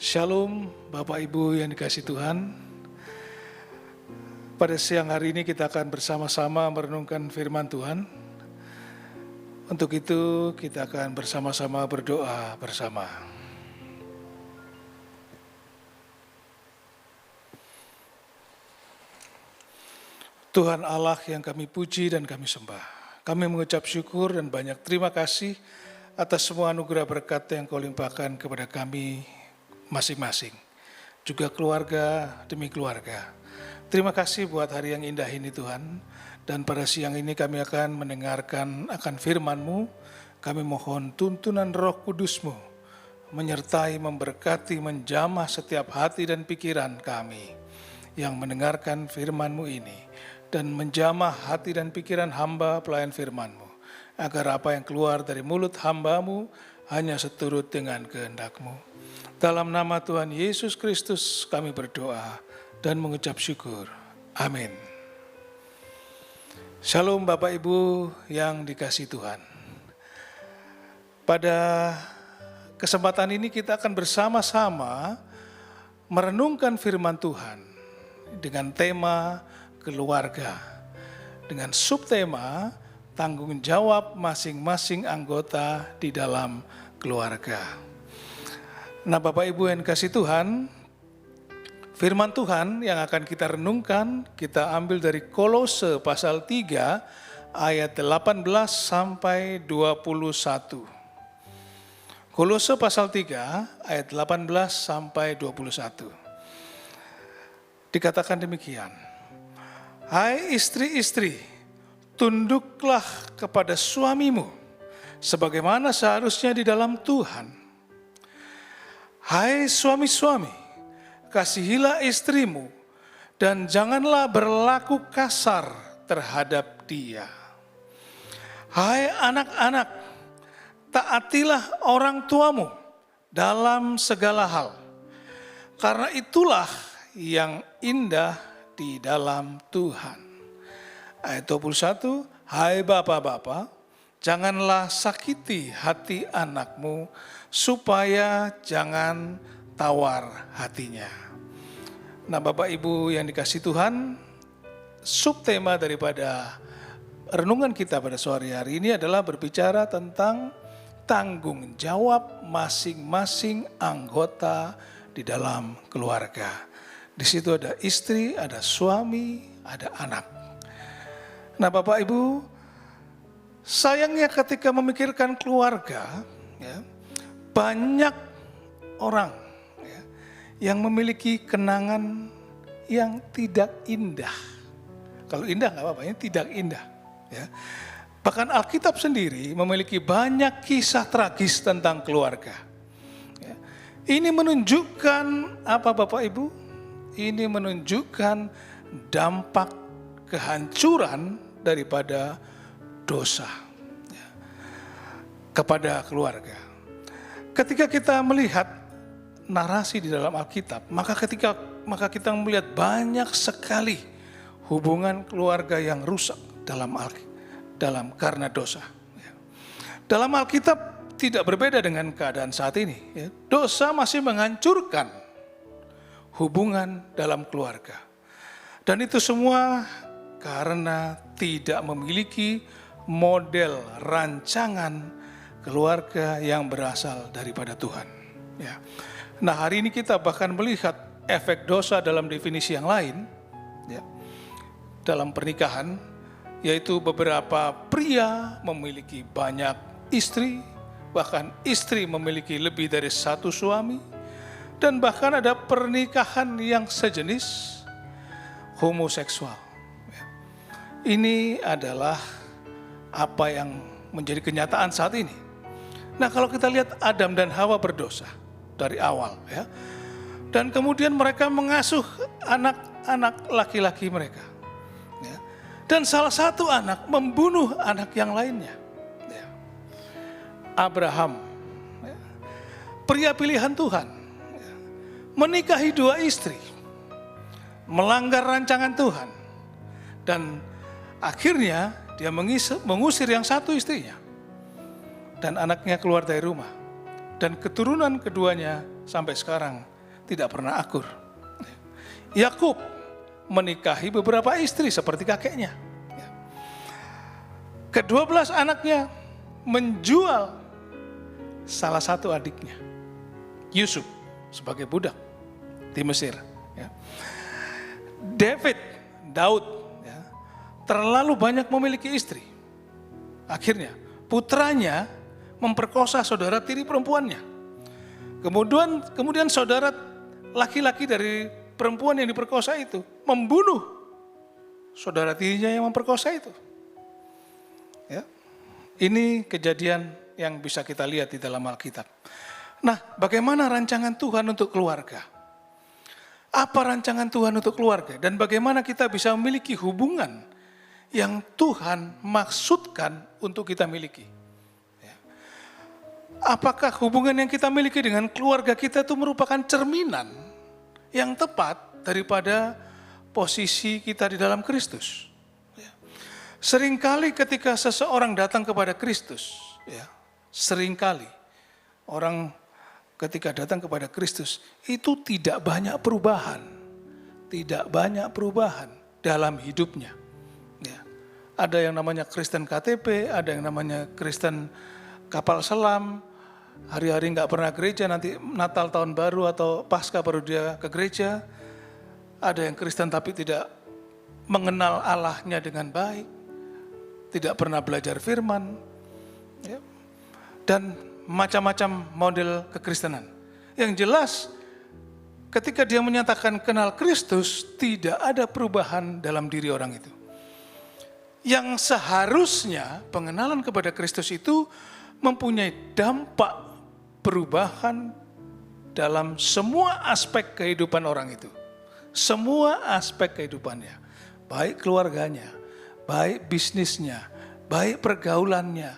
Shalom Bapak Ibu yang dikasihi Tuhan. Pada siang hari ini kita akan bersama-sama merenungkan firman Tuhan. Untuk itu kita akan bersama-sama berdoa bersama. Tuhan Allah yang kami puji dan kami sembah. Kami mengucap syukur dan banyak terima kasih atas semua anugerah berkat yang Kau limpahkan kepada kami masing-masing, juga keluarga demi keluarga. Terima kasih buat hari yang indah ini Tuhan. Dan pada siang ini kami akan mendengarkan akan firman-Mu. Kami mohon tuntunan Roh Kudus-Mu menyertai, memberkati, menjamah setiap hati dan pikiran kami yang mendengarkan firman-Mu ini, dan menjamah hati dan pikiran hamba pelayan firman-Mu, agar apa yang keluar dari mulut hamba-Mu hanya seturut dengan kehendak-Mu. Dalam nama Tuhan Yesus Kristus kami berdoa dan mengucap syukur. Amin. Shalom Bapak Ibu yang dikasihi Tuhan. Pada kesempatan ini kita akan bersama-sama merenungkan firman Tuhan dengan tema keluarga, dengan subtema tanggung jawab masing-masing anggota di dalam keluarga. Nah Bapak Ibu yang kasih Tuhan, firman Tuhan yang akan kita renungkan, kita ambil dari Kolose pasal 3 ayat 18 sampai 21. Kolose pasal 3 ayat 18 sampai 21. Dikatakan demikian, hai istri-istri, tunduklah kepada suamimu, sebagaimana seharusnya di dalam Tuhan. Hai suami-suami, kasihilah istrimu, dan janganlah berlaku kasar terhadap dia. Hai anak-anak, taatilah orang tuamu dalam segala hal, karena itulah yang indah di dalam Tuhan. Ayat 21, hai bapak-bapak, janganlah sakiti hati anakmu, supaya jangan tawar hatinya. Nah Bapak Ibu yang dikasihi Tuhan, subtema daripada renungan kita pada sore hari ini adalah berbicara tentang tanggung jawab masing-masing anggota di dalam keluarga. Di situ ada istri, ada suami, ada anak. Nah Bapak Ibu, sayangnya ketika memikirkan keluarga, ya, banyak orang ya, yang memiliki kenangan yang tidak indah. Kalau indah nggak apa-apa, ini tidak indah. Ya. Bahkan Alkitab sendiri memiliki banyak kisah tragis tentang keluarga. Ya. Ini menunjukkan apa Bapak Ibu? Ini menunjukkan dampak kehancuran daripada dosa ya, kepada keluarga. Ketika kita melihat narasi di dalam Alkitab, maka kita melihat banyak sekali hubungan keluarga yang rusak dalam karena dosa. Dalam Alkitab tidak berbeda dengan keadaan saat ini. Dosa masih menghancurkan hubungan dalam keluarga. Dan itu semua karena tidak memiliki model rancangan keluarga yang berasal daripada Tuhan. Ya. Nah hari ini kita bahkan melihat efek dosa dalam definisi yang lain, ya, dalam pernikahan, yaitu beberapa pria memiliki banyak istri, bahkan istri memiliki lebih dari satu suami, dan bahkan ada pernikahan yang sejenis homoseksual. Ya. Ini adalah apa yang menjadi kenyataan saat ini. Nah kalau kita lihat Adam dan Hawa berdosa dari awal ya. Dan kemudian mereka mengasuh anak-anak laki-laki mereka. Ya. Dan salah satu anak membunuh anak yang lainnya. Ya. Abraham, ya, pria pilihan Tuhan, ya, menikahi dua istri, melanggar rancangan Tuhan. Dan akhirnya dia mengusir yang satu istrinya. Dan anaknya keluar dari rumah. Dan keturunan keduanya sampai sekarang tidak pernah akur. Yakub menikahi beberapa istri seperti kakeknya. Ke-12 anaknya menjual salah satu adiknya, Yusuf, sebagai budak di Mesir. Daud terlalu banyak memiliki istri. Akhirnya putranya memperkosa saudara tiri perempuannya. Kemudian saudara laki-laki dari perempuan yang diperkosa itu membunuh saudara tirinya yang memperkosa itu. Ya. Ini kejadian yang bisa kita lihat di dalam Alkitab. Nah, bagaimana rancangan Tuhan untuk keluarga? Apa rancangan Tuhan untuk keluarga? Dan bagaimana kita bisa memiliki hubungan yang Tuhan maksudkan untuk kita miliki? Ya. Apakah hubungan yang kita miliki dengan keluarga kita itu merupakan cerminan yang tepat daripada posisi kita di dalam Kristus? Ya. Seringkali ketika seseorang datang kepada Kristus, ya, seringkali orang ketika datang kepada Kristus itu tidak banyak perubahan dalam hidupnya. Ya. Ada yang namanya Kristen KTP, ada yang namanya Kristen kapal selam, hari-hari nggak pernah gereja, nanti Natal tahun baru atau Paskah baru dia ke gereja. Ada yang Kristen tapi tidak mengenal Allahnya dengan baik, tidak pernah belajar firman, ya. Dan macam-macam model kekristenan. Yang jelas ketika dia menyatakan kenal Kristus, tidak ada perubahan dalam diri orang itu. Yang seharusnya pengenalan kepada Kristus itu mempunyai dampak perubahan dalam semua aspek kehidupan orang itu. Semua aspek kehidupannya, baik keluarganya, baik bisnisnya, baik pergaulannya,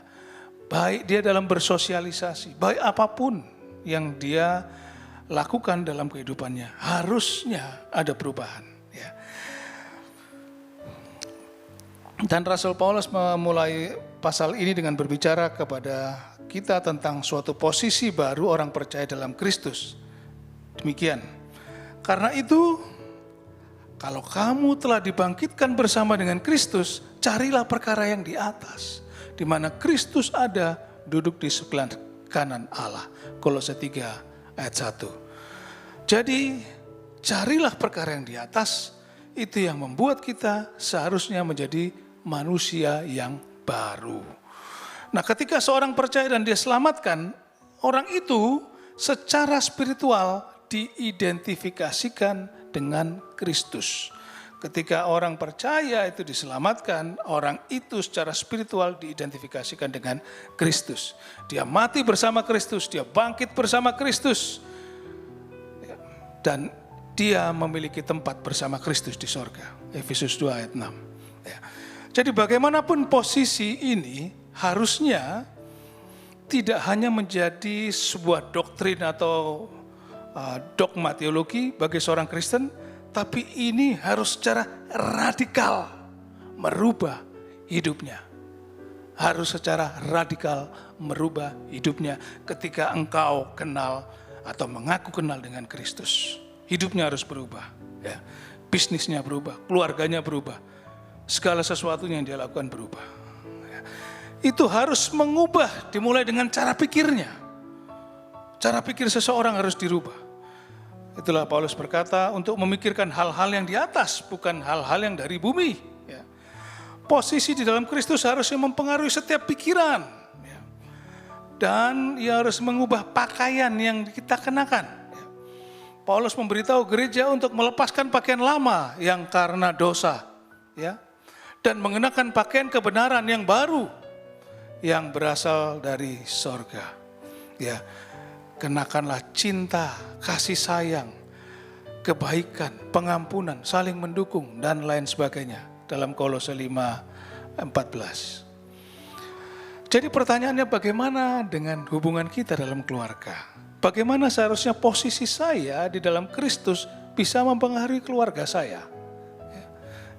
baik dia dalam bersosialisasi, baik apapun yang dia lakukan dalam kehidupannya, harusnya ada perubahan. Ya. Dan Rasul Paulus memulai pasal ini dengan berbicara kepada kita tentang suatu posisi baru orang percaya dalam Kristus. Demikian. Karena itu, kalau kamu telah dibangkitkan bersama dengan Kristus, carilah perkara yang di atas, di mana Kristus ada, duduk di sebelah kanan Allah. Kolose 3 ayat 1. Jadi, carilah perkara yang di atas, itu yang membuat kita seharusnya menjadi manusia yang baru. Nah, ketika seorang percaya dan dia selamatkan, orang itu secara spiritual diidentifikasikan dengan Kristus. Ketika orang percaya itu diselamatkan, orang itu secara spiritual diidentifikasikan dengan Kristus. Dia mati bersama Kristus, dia bangkit bersama Kristus. Dan dia memiliki tempat bersama Kristus di sorga. Efesus 2 ayat 6. Ya. Jadi bagaimanapun posisi ini harusnya tidak hanya menjadi sebuah doktrin atau dogma teologi bagi seorang Kristen, tapi ini harus secara radikal merubah hidupnya. Harus secara radikal merubah hidupnya ketika engkau kenal atau mengaku kenal dengan Kristus. Hidupnya harus berubah, ya. Bisnisnya berubah, keluarganya berubah, segala sesuatunya yang dia lakukan berubah. Ya. Itu harus mengubah, dimulai dengan cara pikirnya. Cara pikir seseorang harus dirubah. Itulah Paulus berkata, untuk memikirkan hal-hal yang di atas, bukan hal-hal yang dari bumi. Ya. Posisi di dalam Kristus harusnya mempengaruhi setiap pikiran. Ya. Dan ia harus mengubah pakaian yang kita kenakan. Ya. Paulus memberitahu gereja untuk melepaskan pakaian lama yang karena dosa. Ya. Dan mengenakan pakaian kebenaran yang baru, yang berasal dari sorga. Ya. Kenakanlah cinta, kasih sayang, kebaikan, pengampunan, saling mendukung, dan lain sebagainya. Dalam Kolose 5:14. Jadi pertanyaannya, bagaimana dengan hubungan kita dalam keluarga? Bagaimana seharusnya posisi saya di dalam Kristus bisa mempengaruhi keluarga saya?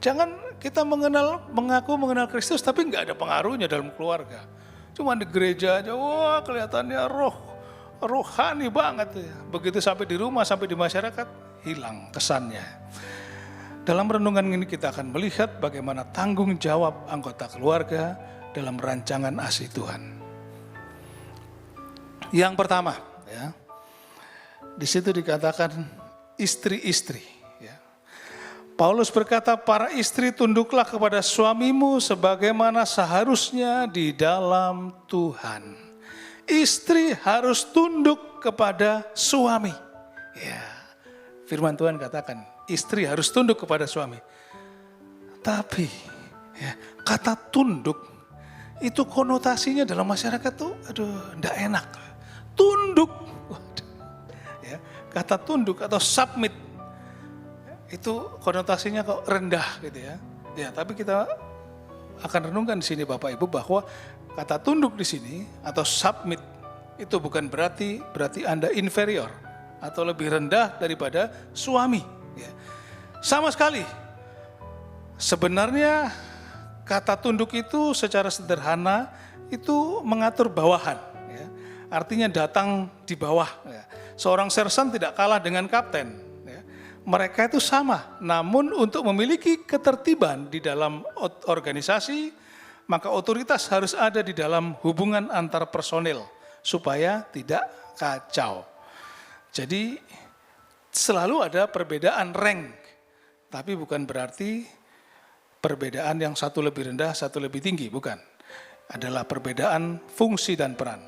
Jangan kita mengaku mengenal Kristus tapi nggak ada pengaruhnya dalam keluarga. Cuma di gereja aja, wah kelihatannya roh rohani banget ya. Begitu sampai di rumah, sampai di masyarakat, hilang kesannya. Dalam renungan ini kita akan melihat bagaimana tanggung jawab anggota keluarga dalam rancangan asih Tuhan. Yang pertama, ya, di situ dikatakan istri-istri. Ya. Paulus berkata, para istri tunduklah kepada suamimu sebagaimana seharusnya di dalam Tuhan. Istri harus tunduk kepada suami. Ya, firman Tuhan katakan, istri harus tunduk kepada suami. Tapi ya, kata tunduk itu konotasinya dalam masyarakat tuh, enggak enak. Tunduk, ya, kata tunduk atau submit itu konotasinya kok rendah gitu ya. Ya, tapi kita akan renungkan di sini Bapak Ibu bahwa kata tunduk di sini atau submit itu bukan berarti Anda inferior atau lebih rendah daripada suami. Ya. Sama sekali. Sebenarnya kata tunduk itu secara sederhana itu mengatur bawahan. Ya. Artinya datang di bawah. Ya. Seorang sersan tidak kalah dengan kapten. Ya. Mereka itu sama. Namun untuk memiliki ketertiban di dalam organisasi, maka otoritas harus ada di dalam hubungan antar personil supaya tidak kacau. Jadi selalu ada perbedaan rank, tapi bukan berarti perbedaan yang satu lebih rendah, satu lebih tinggi, bukan. Adalah perbedaan fungsi dan peran.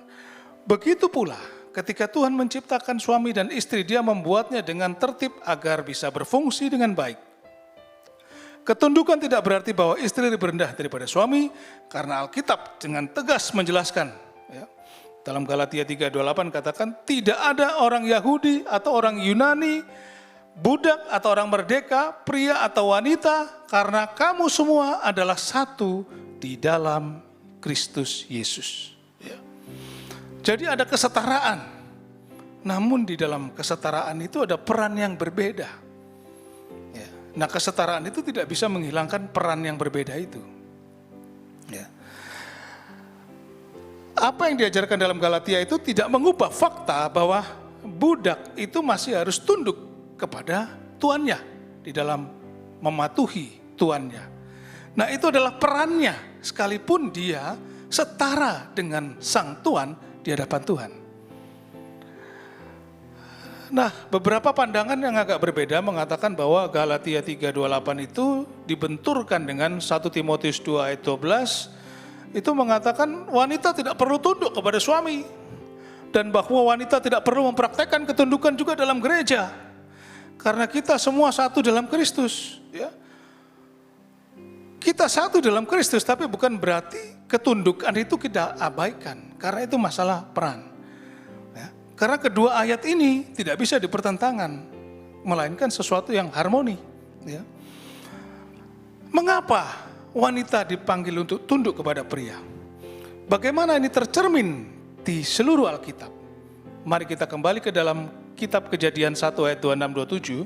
Begitu pula ketika Tuhan menciptakan suami dan istri, Dia membuatnya dengan tertib agar bisa berfungsi dengan baik. Ketundukan tidak berarti bahwa istri lebih rendah daripada suami, karena Alkitab dengan tegas menjelaskan, ya, dalam Galatia 3:28 katakan, tidak ada orang Yahudi atau orang Yunani, budak atau orang merdeka, pria atau wanita, karena kamu semua adalah satu di dalam Kristus Yesus. Ya. Jadi ada kesetaraan, namun di dalam kesetaraan itu ada peran yang berbeda. Ya. Nah, kesetaraan itu tidak bisa menghilangkan peran yang berbeda itu. Ya. Apa yang diajarkan dalam Galatia itu tidak mengubah fakta bahwa budak itu masih harus tunduk kepada tuannya di dalam mematuhi tuannya. Nah, itu adalah perannya sekalipun dia setara dengan sang tuan di hadapan Tuhan. Nah, beberapa pandangan yang agak berbeda mengatakan bahwa Galatia 3:28 itu dibenturkan dengan 1 Timotius 2 ayat 12 itu mengatakan wanita tidak perlu tunduk kepada suami dan bahwa wanita tidak perlu mempraktekkan ketundukan juga dalam gereja. Karena kita semua satu dalam Kristus, ya. Kita satu dalam Kristus, tapi bukan berarti ketundukan itu kita abaikan, karena itu masalah peran. Ya. Karena kedua ayat ini tidak bisa dipertentangan, melainkan sesuatu yang harmoni. Ya. Mengapa wanita dipanggil untuk tunduk kepada pria? Bagaimana ini tercermin di seluruh Alkitab? Mari kita kembali ke dalam Kitab Kejadian 1 ayat 26-27,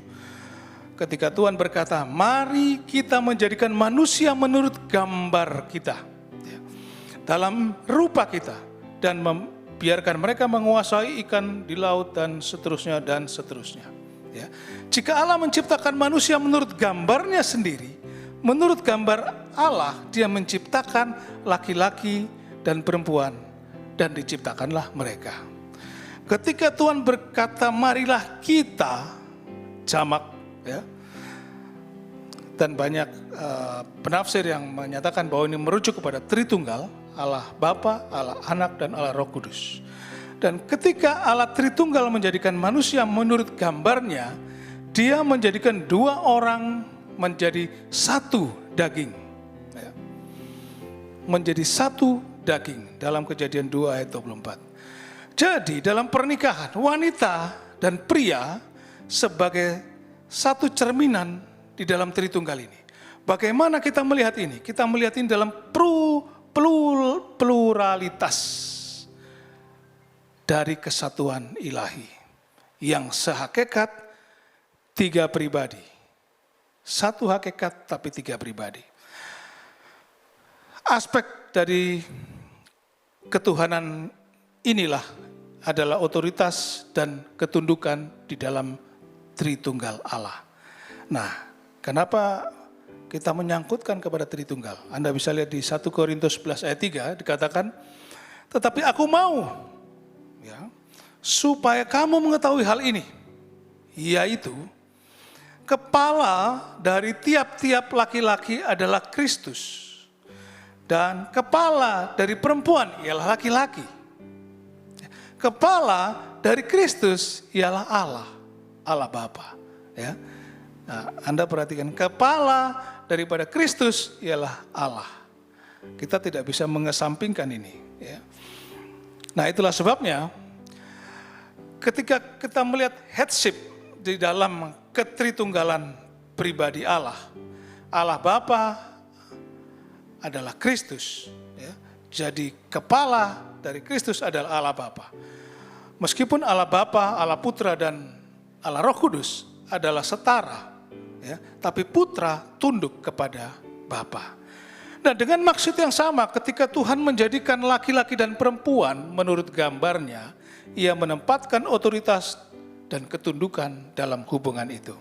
ketika Tuhan berkata, mari kita menjadikan manusia menurut gambar kita, ya, dalam rupa kita, dan membiarkan mereka menguasai ikan di laut dan seterusnya dan seterusnya. Ya. Jika Allah menciptakan manusia menurut gambarnya sendiri, menurut gambar Allah, Dia menciptakan laki-laki dan perempuan, dan diciptakanlah mereka. Ketika Tuhan berkata, marilah kita, jamak, ya, dan banyak penafsir yang menyatakan bahwa ini merujuk kepada Tritunggal, Allah Bapa, Allah Anak, dan Allah Roh Kudus. Dan ketika Allah Tritunggal menjadikan manusia menurut gambarnya, Dia menjadikan dua orang menjadi satu daging. Ya. Menjadi satu daging dalam Kejadian 2 ayat 24. Jadi dalam pernikahan wanita dan pria sebagai satu cerminan di dalam Tritunggal ini. Bagaimana kita melihat ini? Kita melihat ini dalam pluralitas dari kesatuan ilahi yang sehakikat tiga pribadi. Satu hakikat tapi tiga pribadi. Aspek dari ketuhanan inilah adalah otoritas dan ketundukan di dalam Tritunggal Allah. Nah, kenapa kita menyangkutkan kepada Tritunggal? Anda bisa lihat di 1 Korintus 11 ayat 3 dikatakan, tetapi aku mau ya, supaya kamu mengetahui hal ini, yaitu kepala dari tiap-tiap laki-laki adalah Kristus, dan kepala dari perempuan ialah laki-laki. Kepala dari Kristus ialah Allah, Allah Bapa. Ya. Nah, Anda perhatikan, kepala daripada Kristus ialah Allah. Kita tidak bisa mengesampingkan ini. Ya. Nah, itulah sebabnya ketika kita melihat headship di dalam ketritunggalan pribadi Allah, Allah Bapa adalah Kristus. Ya. Jadi kepala dari Kristus adalah Allah Bapa. Meskipun Allah Bapa, Allah Putra, dan Allah Roh Kudus adalah setara, ya, tapi Putra tunduk kepada Bapa. Nah, dengan maksud yang sama, ketika Tuhan menjadikan laki-laki dan perempuan menurut gambarnya, Ia menempatkan otoritas dan ketundukan dalam hubungan itu.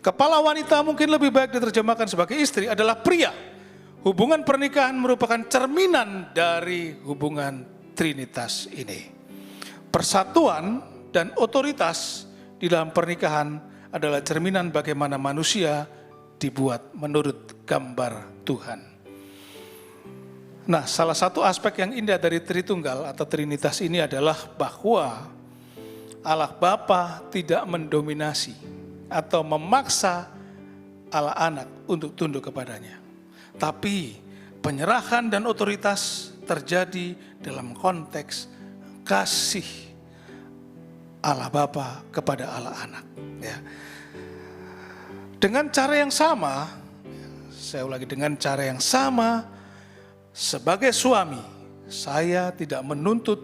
Kepala wanita mungkin lebih baik diterjemahkan sebagai istri adalah pria. Hubungan pernikahan merupakan cerminan dari hubungan Trinitas ini. Persatuan dan otoritas di dalam pernikahan adalah cerminan bagaimana manusia dibuat menurut gambar Tuhan. Nah, salah satu aspek yang indah dari Tritunggal atau Trinitas ini adalah bahwa Allah Bapa tidak mendominasi atau memaksa Allah Anak untuk tunduk kepadanya. Tapi penyerahan dan otoritas terjadi dalam konteks kasih Allah Bapa kepada Allah Anak. Ya. Dengan cara yang sama, saya ulangi, dengan cara yang sama, sebagai suami, saya tidak menuntut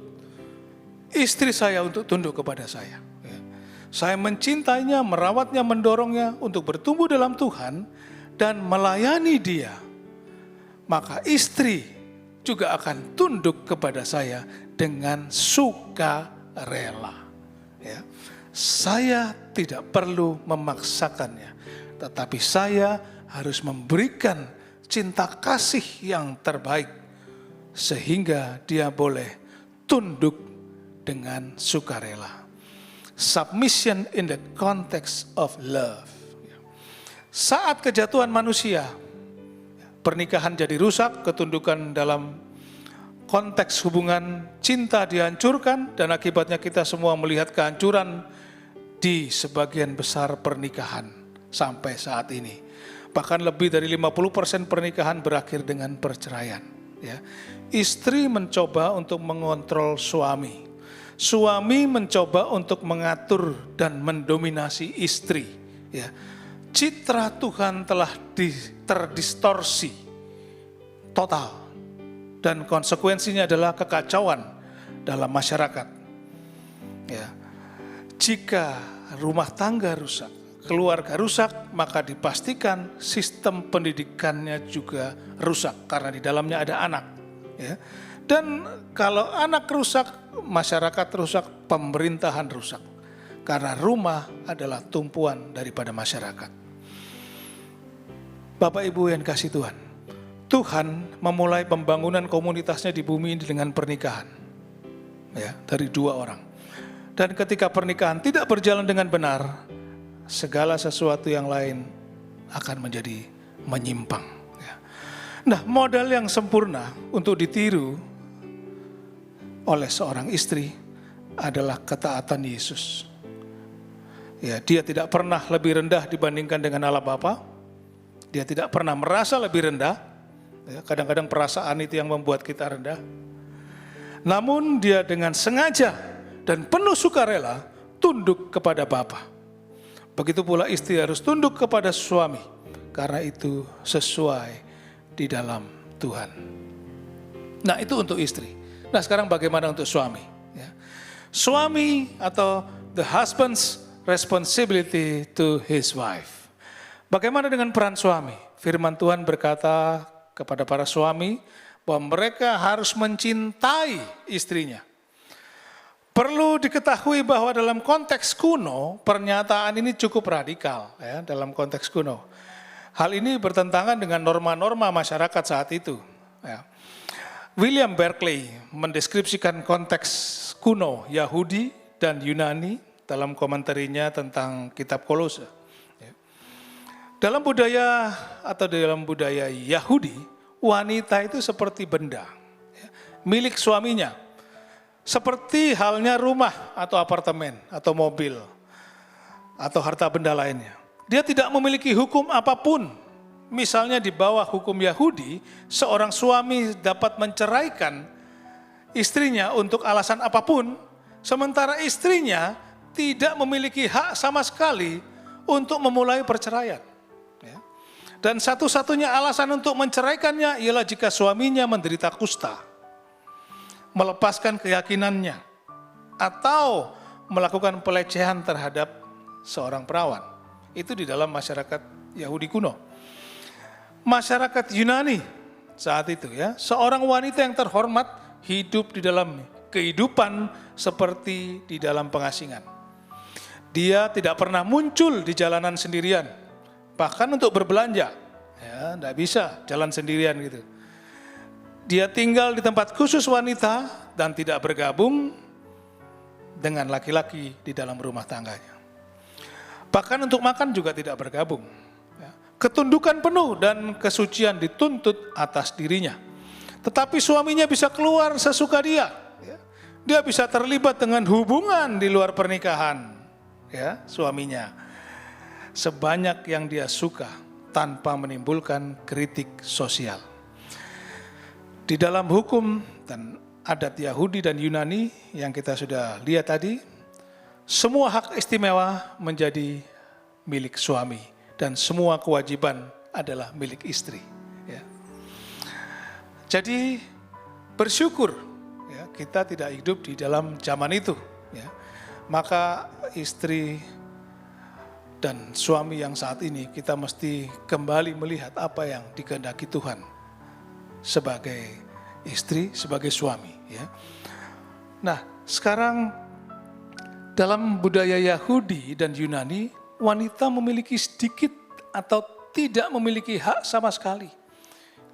istri saya untuk tunduk kepada saya. Ya. Saya mencintainya, merawatnya, mendorongnya untuk bertumbuh dalam Tuhan dan melayani dia. Maka istri juga akan tunduk kepada saya dengan sukarela. Ya. Saya tidak perlu memaksakannya, tetapi saya harus memberikan cinta kasih yang terbaik sehingga dia boleh tunduk dengan sukarela. Submission in the context of love. Saat kejatuhan manusia, pernikahan jadi rusak, ketundukan dalam konteks hubungan cinta dihancurkan, dan akibatnya kita semua melihat kehancuran di sebagian besar pernikahan sampai saat ini. Bahkan lebih dari 50% pernikahan berakhir dengan perceraian. Ya. Istri mencoba untuk mengontrol suami. Suami mencoba untuk mengatur dan mendominasi istri. Ya. Citra Tuhan telah terdistorsi total. Dan konsekuensinya adalah kekacauan dalam masyarakat. Ya. Jika rumah tangga rusak, keluarga rusak, maka dipastikan sistem pendidikannya juga rusak karena di dalamnya ada anak. Ya. Dan kalau anak rusak, masyarakat rusak, pemerintahan rusak. Karena rumah adalah tumpuan daripada masyarakat. Bapak Ibu yang kasih Tuhan, Tuhan memulai pembangunan komunitasnya di bumi ini dengan pernikahan. Ya, dari 2 orang. Dan ketika pernikahan tidak berjalan dengan benar, segala sesuatu yang lain akan menjadi menyimpang. Ya. Nah, modal yang sempurna untuk ditiru oleh seorang istri adalah ketaatan Yesus. Ya, dia tidak pernah lebih rendah dibandingkan dengan Allah Bapa. Dia tidak pernah merasa lebih rendah. Ya, kadang-kadang perasaan itu yang membuat kita rendah. Namun dia dengan sengaja dan penuh sukarela tunduk kepada Bapa. Begitu pula istri harus tunduk kepada suami, karena itu sesuai di dalam Tuhan. Nah, itu untuk istri. Nah, sekarang bagaimana untuk suami? Ya. Suami atau the husband's responsibility to his wife. Bagaimana dengan peran suami? Firman Tuhan berkata kepada para suami bahwa mereka harus mencintai istrinya. Perlu diketahui bahwa dalam konteks kuno, pernyataan ini cukup radikal ya, dalam konteks kuno. Hal ini bertentangan dengan norma-norma masyarakat saat itu. Ya. William Barclay mendeskripsikan konteks kuno Yahudi dan Yunani dalam komentarinya tentang kitab Kolose. Ya. Dalam budaya atau dalam budaya Yahudi, wanita itu seperti benda, ya, milik suaminya. Seperti halnya rumah atau apartemen atau mobil atau harta benda lainnya. Dia tidak memiliki hukum apapun. Misalnya di bawah hukum Yahudi, seorang suami dapat menceraikan istrinya untuk alasan apapun, sementara istrinya tidak memiliki hak sama sekali untuk memulai perceraian. Ya. Dan satu-satunya alasan untuk menceraikannya ialah jika suaminya menderita kusta, melepaskan keyakinannya, atau melakukan pelecehan terhadap seorang perawan. Itu di dalam masyarakat Yahudi kuno. Masyarakat Yunani saat itu ya, seorang wanita yang terhormat hidup di dalam kehidupan seperti di dalam pengasingan. Dia tidak pernah muncul di jalanan sendirian, bahkan untuk berbelanja, ya, tidak bisa jalan sendirian gitu. Dia tinggal di tempat khusus wanita dan tidak bergabung dengan laki-laki di dalam rumah tangganya. Bahkan untuk makan juga tidak bergabung. Ketundukan penuh dan kesucian dituntut atas dirinya. Tetapi suaminya bisa keluar sesuka dia. Dia bisa terlibat dengan hubungan di luar pernikahan, ya, suaminya. Sebanyak yang dia suka tanpa menimbulkan kritik sosial. Di dalam hukum dan adat Yahudi dan Yunani yang kita sudah lihat tadi, semua hak istimewa menjadi milik suami dan semua kewajiban adalah milik istri. Ya. Jadi bersyukur ya, kita tidak hidup di dalam zaman itu. Ya. Maka istri dan suami yang saat ini kita mesti kembali melihat apa yang dikehendaki Tuhan. Sebagai istri, sebagai suami. Ya. Nah, sekarang dalam budaya Yahudi dan Yunani, wanita memiliki sedikit atau tidak memiliki hak sama sekali.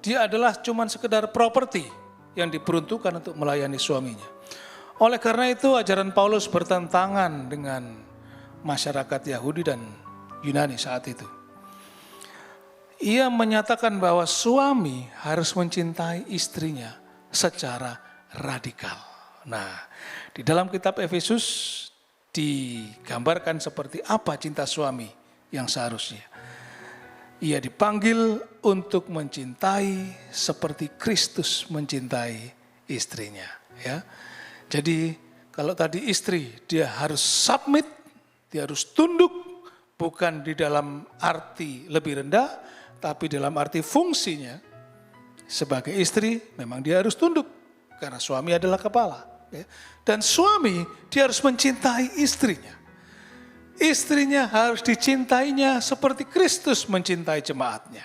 Dia adalah cuma sekedar properti yang diperuntukkan untuk melayani suaminya. Oleh karena itu, ajaran Paulus bertentangan dengan masyarakat Yahudi dan Yunani saat itu. Ia menyatakan bahwa suami harus mencintai istrinya secara radikal. Nah, di dalam kitab Efesus digambarkan seperti apa cinta suami yang seharusnya. Ia dipanggil untuk mencintai seperti Kristus mencintai istrinya. Ya. Jadi kalau tadi istri dia harus submit, dia harus tunduk, bukan di dalam arti lebih rendah, tapi dalam arti fungsinya sebagai istri memang dia harus tunduk karena suami adalah kepala. Ya. Dan suami dia harus mencintai istrinya. Istrinya harus dicintainya seperti Kristus mencintai jemaatnya.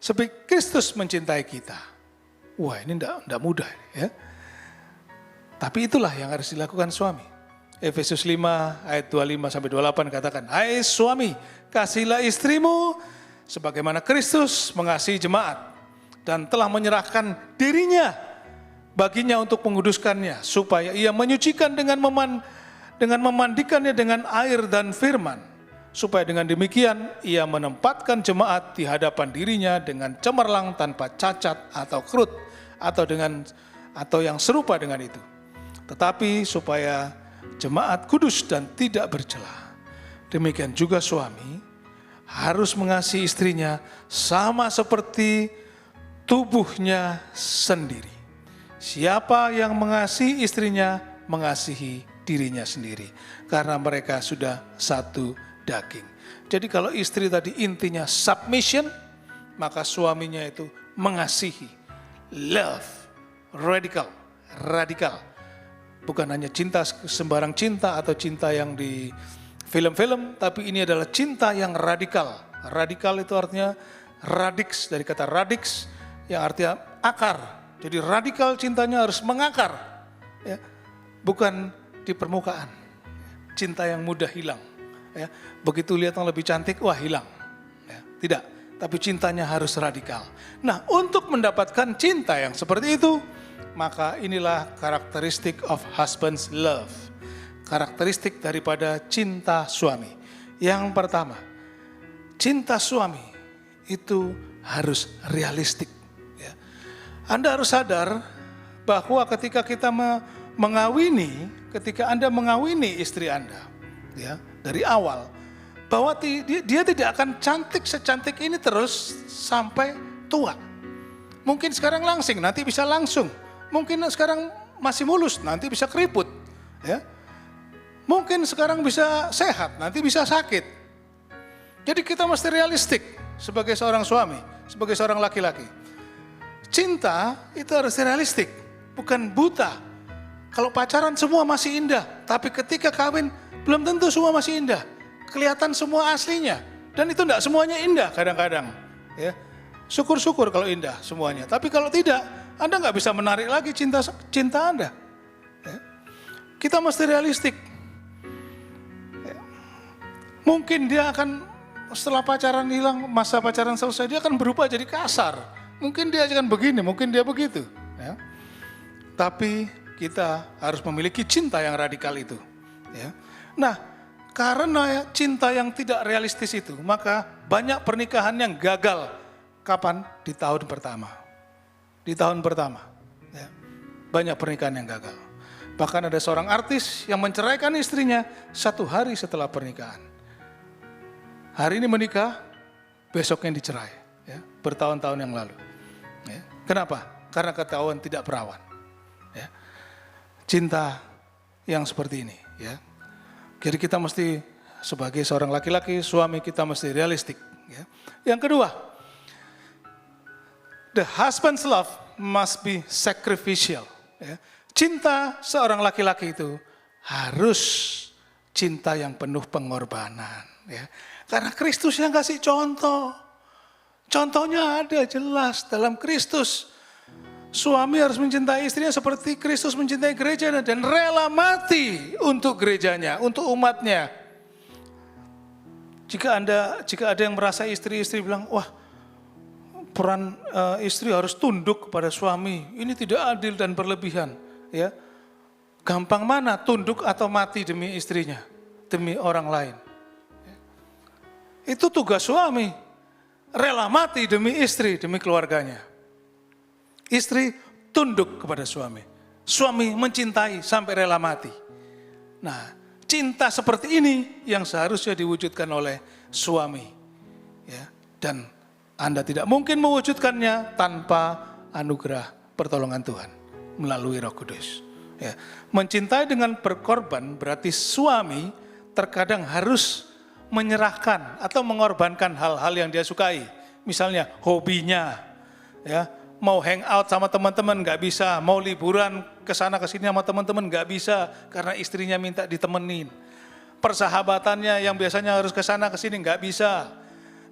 Seperti Kristus mencintai kita. Wah, ini enggak mudah ya. Tapi itulah yang harus dilakukan suami. Efesus 5 ayat 25 sampai 28 katakan, "Hai suami, kasihilah istrimu sebagaimana Kristus mengasihi jemaat dan telah menyerahkan dirinya baginya untuk menguduskannya, supaya ia menyucikan dengan memandikannya dengan air dan firman, supaya dengan demikian ia menempatkan jemaat di hadapan dirinya dengan cemerlang tanpa cacat atau krut atau yang serupa dengan itu. Tetapi supaya jemaat kudus dan tidak bercela. Demikian juga suami harus mengasihi istrinya sama seperti tubuhnya sendiri. Siapa yang mengasihi istrinya, mengasihi dirinya sendiri. Karena mereka sudah satu daging. Jadi kalau istri tadi intinya submission, maka suaminya itu mengasihi. Love, radikal. Bukan hanya cinta sembarang cinta atau cinta yang di film-film, tapi ini adalah cinta yang radikal. Radikal itu artinya radix, dari kata radix yang artinya akar. Jadi radikal cintanya harus mengakar. Ya. Bukan di permukaan. Cinta yang mudah hilang. Ya, begitu lihat yang lebih cantik, wah hilang. Ya, tidak, tapi cintanya harus radikal. Nah, untuk mendapatkan cinta yang seperti itu, maka inilah karakteristik of husband's love. Karakteristik daripada cinta suami. Yang pertama, cinta suami itu harus realistik. Ya. Anda harus sadar bahwa ketika kita ketika Anda mengawini istri Anda, ya, dari awal, bahwa dia tidak akan cantik secantik ini terus sampai tua. Mungkin sekarang langsing, nanti bisa langsung. Mungkin sekarang masih mulus, nanti bisa keriput. Ya. Mungkin sekarang bisa sehat, nanti bisa sakit. Jadi kita mesti realistik sebagai seorang suami, sebagai seorang laki-laki. Cinta itu harus realistik, bukan buta. Kalau pacaran semua masih indah, tapi ketika kawin belum tentu semua masih indah. Kelihatan semua aslinya. Dan itu enggak semuanya indah kadang-kadang. Ya. Syukur-syukur kalau indah semuanya. Tapi kalau tidak, Anda enggak bisa menarik lagi cinta Anda. Ya. Kita mesti realistik. Ya. Mungkin dia akan setelah pacaran hilang, masa pacaran selesai, dia akan berubah jadi kasar. Mungkin dia akan begini, mungkin dia begitu. Ya. Tapi kita harus memiliki cinta yang radikal itu. Ya. Nah, karena cinta yang tidak realistis itu, maka banyak pernikahan yang gagal. Kapan? Di tahun pertama. Di tahun pertama. Ya. Banyak pernikahan yang gagal. Bahkan ada seorang artis yang menceraikan istrinya 1 hari setelah pernikahan. Hari ini menikah, besoknya dicerai. Ya. Bertahun-tahun yang lalu. Ya. Kenapa? Karena ketahuan tidak perawan. Ya. Cinta yang seperti ini. Ya. Jadi kita mesti sebagai seorang laki-laki, suami kita mesti realistik. Ya. Yang kedua, the husband's love must be sacrificial. Ya. Cinta seorang laki-laki itu harus cinta yang penuh pengorbanan. Ya. Karena Kristus yang kasih contoh. Contohnya ada jelas dalam Kristus. Suami harus mencintai istrinya seperti Kristus mencintai gerejanya dan rela mati untuk gerejanya, untuk umatnya. Jika ada yang merasa istri-istri bilang, wah peran istri harus tunduk kepada suami, ini tidak adil dan berlebihan. Ya, gampang mana tunduk atau mati demi istrinya, demi orang lain. Itu tugas suami, rela mati demi istri, demi keluarganya. Istri tunduk kepada suami. Suami mencintai sampai rela mati. Nah, cinta seperti ini yang seharusnya diwujudkan oleh suami. Ya, dan Anda tidak mungkin mewujudkannya tanpa anugerah pertolongan Tuhan melalui Roh Kudus. Ya, mencintai dengan berkorban berarti suami terkadang harus menyerahkan atau mengorbankan hal-hal yang dia sukai. Misalnya hobinya, ya. Mau hang out sama teman-teman nggak bisa, mau liburan ke sana ke sini sama teman-teman nggak bisa karena istrinya minta ditemenin. Persahabatannya yang biasanya harus ke sana ke sini nggak bisa.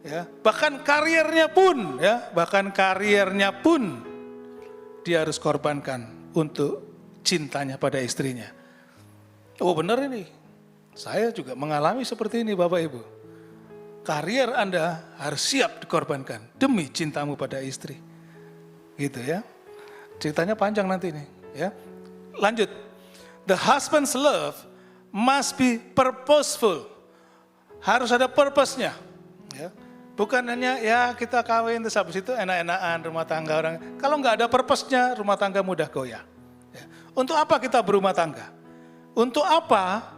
Ya, bahkan kariernya pun dia harus korbankan untuk cintanya pada istrinya. Oh benar ini, saya juga mengalami seperti ini Bapak Ibu. Karier Anda harus siap dikorbankan demi cintamu pada istri. Gitu ya. Ceritanya panjang nanti nih, ya. Lanjut. The husband's love must be purposeful. Harus ada purpose-nya, ya. Bukan hanya ya kita kawin terus habis itu enak-enakan rumah tangga orang. Kalau nggak ada purpose-nya, rumah tangga mudah goyah. Ya. Untuk apa kita berumah tangga? Untuk apa?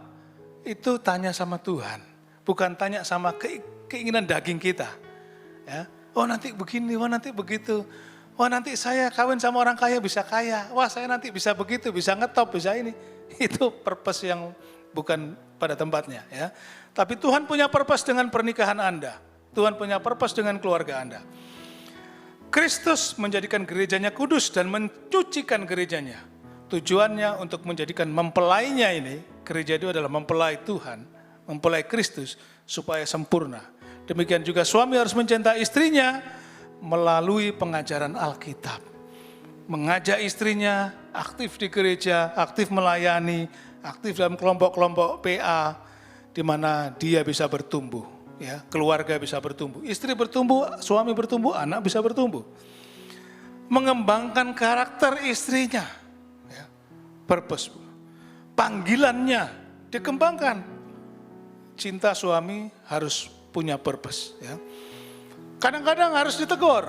Itu tanya sama Tuhan, bukan tanya sama keinginan daging kita. Ya. Oh nanti begini, oh nanti begitu. Wah nanti saya kawin sama orang kaya bisa kaya. Wah saya nanti bisa begitu, bisa ngetop, bisa ini. Itu purpose yang bukan pada tempatnya. Ya. Tapi Tuhan punya purpose dengan pernikahan Anda. Tuhan punya purpose dengan keluarga Anda. Kristus menjadikan gerejanya kudus dan mencucikan gerejanya. Tujuannya untuk menjadikan mempelainya ini, gereja itu adalah mempelai Tuhan, mempelai Kristus supaya sempurna. Demikian juga suami harus mencintai istrinya melalui pengajaran Alkitab. Mengajak istrinya aktif di gereja, aktif melayani, aktif dalam kelompok-kelompok PA, di mana dia bisa bertumbuh, ya, keluarga bisa bertumbuh, istri bertumbuh, suami bertumbuh, anak bisa bertumbuh. Mengembangkan karakter istrinya, ya, purpose, panggilannya dikembangkan. Cinta suami harus punya purpose, ya. Kadang-kadang harus ditegur,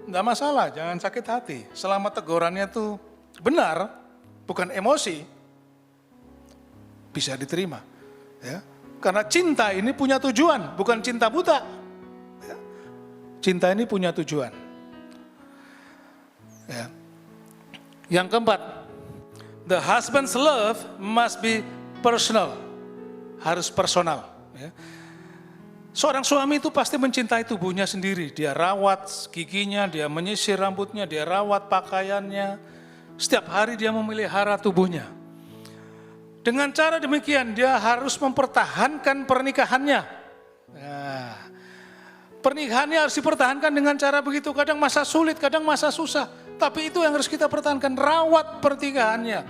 enggak masalah, jangan sakit hati. Selama tegurannya itu benar, bukan emosi, bisa diterima, ya. Karena cinta ini punya tujuan, bukan cinta buta. Ya. Cinta ini punya tujuan. Ya. Yang keempat, the husband's love must be personal, harus personal. Ya. Seorang suami itu pasti mencintai tubuhnya sendiri. Dia rawat giginya, dia menyisir rambutnya, dia rawat pakaiannya. Setiap hari dia memelihara tubuhnya. Dengan cara demikian dia harus mempertahankan pernikahannya. Nah, pernikahannya harus dipertahankan dengan cara begitu. Kadang masa sulit, kadang masa susah. Tapi itu yang harus kita pertahankan, rawat pernikahannya.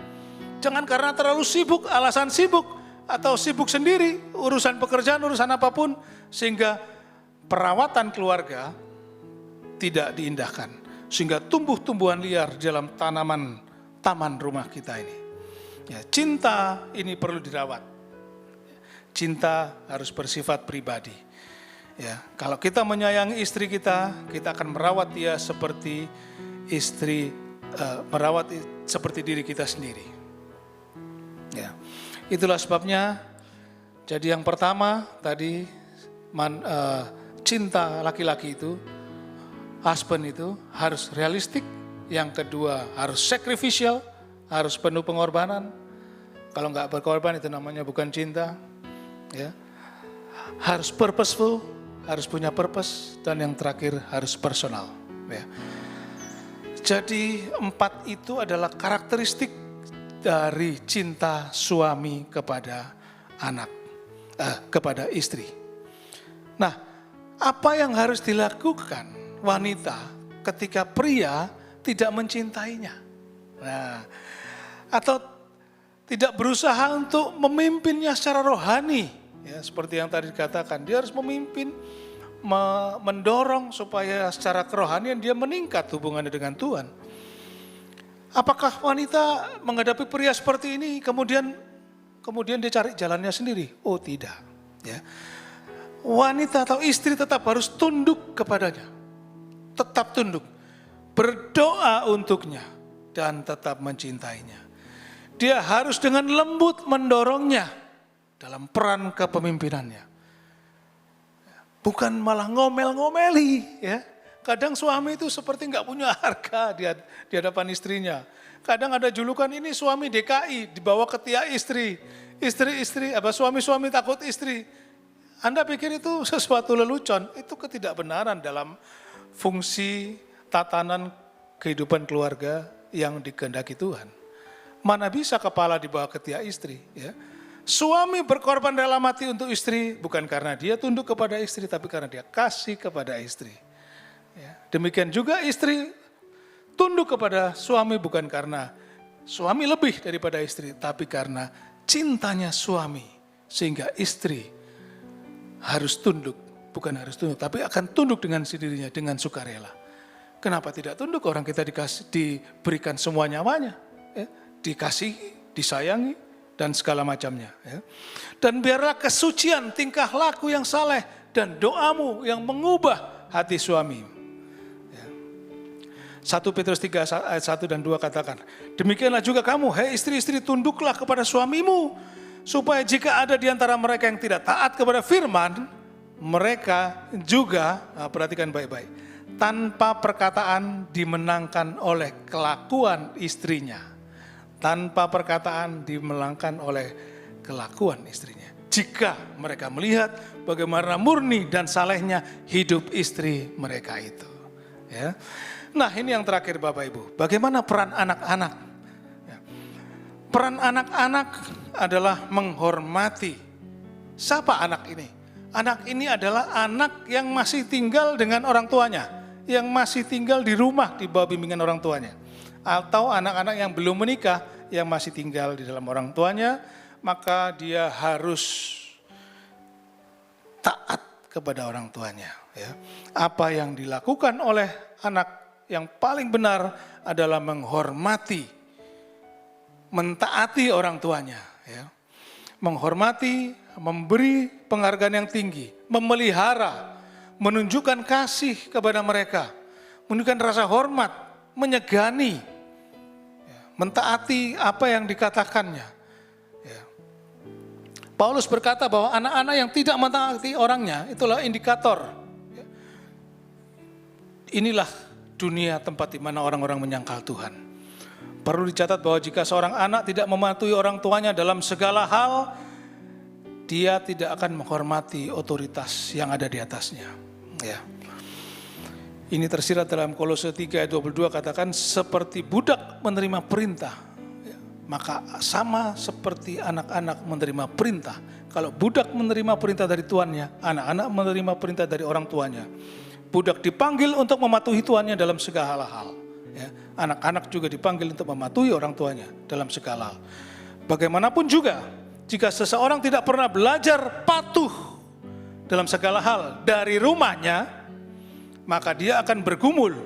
Jangan karena terlalu sibuk, alasan sibuk, atau sibuk sendiri, urusan pekerjaan, urusan apapun, sehingga perawatan keluarga tidak diindahkan. Sehingga tumbuh-tumbuhan liar di dalam taman rumah kita ini. Ya, cinta ini perlu dirawat. Cinta harus bersifat pribadi. Ya, kalau kita menyayangi istri kita akan merawat dia seperti merawat seperti diri kita sendiri. Ya, itulah sebabnya. Jadi yang pertama tadi cinta laki-laki itu, husband itu harus realistik. Yang kedua harus sacrificial, harus penuh pengorbanan. Kalau nggak berkorban itu namanya bukan cinta. Ya, harus purposeful, harus punya purpose, dan yang terakhir harus personal. Ya. Jadi 4 itu adalah karakteristik dari cinta suami kepada kepada istri. Nah, apa yang harus dilakukan wanita ketika pria tidak mencintainya? Nah, atau tidak berusaha untuk memimpinnya secara rohani, ya, seperti yang tadi dikatakan, dia harus memimpin, mendorong supaya secara kerohanian dia meningkat hubungannya dengan Tuhan. Apakah wanita menghadapi pria seperti ini kemudian dia cari jalannya sendiri? Oh tidak, ya. Wanita atau istri tetap harus tunduk kepadanya, tetap tunduk, berdoa untuknya, dan tetap mencintainya. Dia harus dengan lembut mendorongnya dalam peran kepemimpinannya. Bukan malah ngomel-ngomeli, ya. Kadang suami itu seperti nggak punya harga di hadapan istrinya. Kadang ada julukan ini suami DKI, dibawa ke tiap istri. Suami-suami takut istri. Anda pikir itu sesuatu lelucon? Itu ketidakbenaran dalam fungsi tatanan kehidupan keluarga yang dikehendaki Tuhan. Mana bisa kepala dibawa ke tiap istri, ya. Suami berkorban rela mati untuk istri bukan karena dia tunduk kepada istri, tapi karena dia kasih kepada istri. Ya. Demikian juga istri tunduk kepada suami bukan karena suami lebih daripada istri, tapi karena cintanya suami sehingga istri harus tunduk, bukan harus tunduk, tapi akan tunduk dengan sendirinya dengan sukarela. Kenapa tidak tunduk? Orang kita diberikan semua nyawanya, ya. Dikasihi, disayangi, dan segala macamnya. Ya. Dan biarlah kesucian tingkah laku yang saleh dan doamu yang mengubah hati suami. Ya. 1 Petrus 3 ayat 1 dan 2 katakan, demikianlah juga kamu, hai istri-istri, tunduklah kepada suamimu, supaya jika ada di antara mereka yang tidak taat kepada firman, mereka juga, perhatikan baik-baik, tanpa perkataan dimenangkan oleh kelakuan istrinya. Tanpa perkataan dimenangkan oleh kelakuan istrinya. Jika mereka melihat bagaimana murni dan salehnya hidup istri mereka itu. Ya. Nah, ini yang terakhir Bapak Ibu. Bagaimana peran anak-anak? Ya. Peran anak-anak adalah menghormati. Siapa anak ini? Anak ini adalah anak yang masih tinggal dengan orang tuanya. Yang masih tinggal di rumah di bawah bimbingan orang tuanya. atau anak-anak yang belum menikah yang masih tinggal di dalam orang tuanya, maka dia harus taat kepada orang tuanya. Ya. Apa yang dilakukan oleh anak yang paling benar adalah menghormati, mentaati orang tuanya. Ya. Menghormati, memberi penghargaan yang tinggi, memelihara, menunjukkan kasih kepada mereka, menunjukkan rasa hormat, menyegani, mentaati apa yang dikatakannya. Ya. Paulus berkata bahwa anak-anak yang tidak mentaati orangnya itulah indikator. Ya. Inilah dunia tempat di mana orang-orang menyangkal Tuhan. Perlu dicatat bahwa jika seorang anak tidak mematuhi orang tuanya dalam segala hal, dia tidak akan menghormati otoritas yang ada di atasnya. Ya. Ini tersirat dalam Kolose 3 ayat 22 katakan seperti budak menerima perintah, ya, maka sama seperti anak-anak menerima perintah. Kalau budak menerima perintah dari tuannya, anak-anak menerima perintah dari orang tuanya. Budak dipanggil untuk mematuhi tuannya dalam segala hal. Ya. Anak-anak juga dipanggil untuk mematuhi orang tuanya dalam segala hal. Bagaimanapun juga, jika seseorang tidak pernah belajar patuh dalam segala hal dari rumahnya, maka dia akan bergumul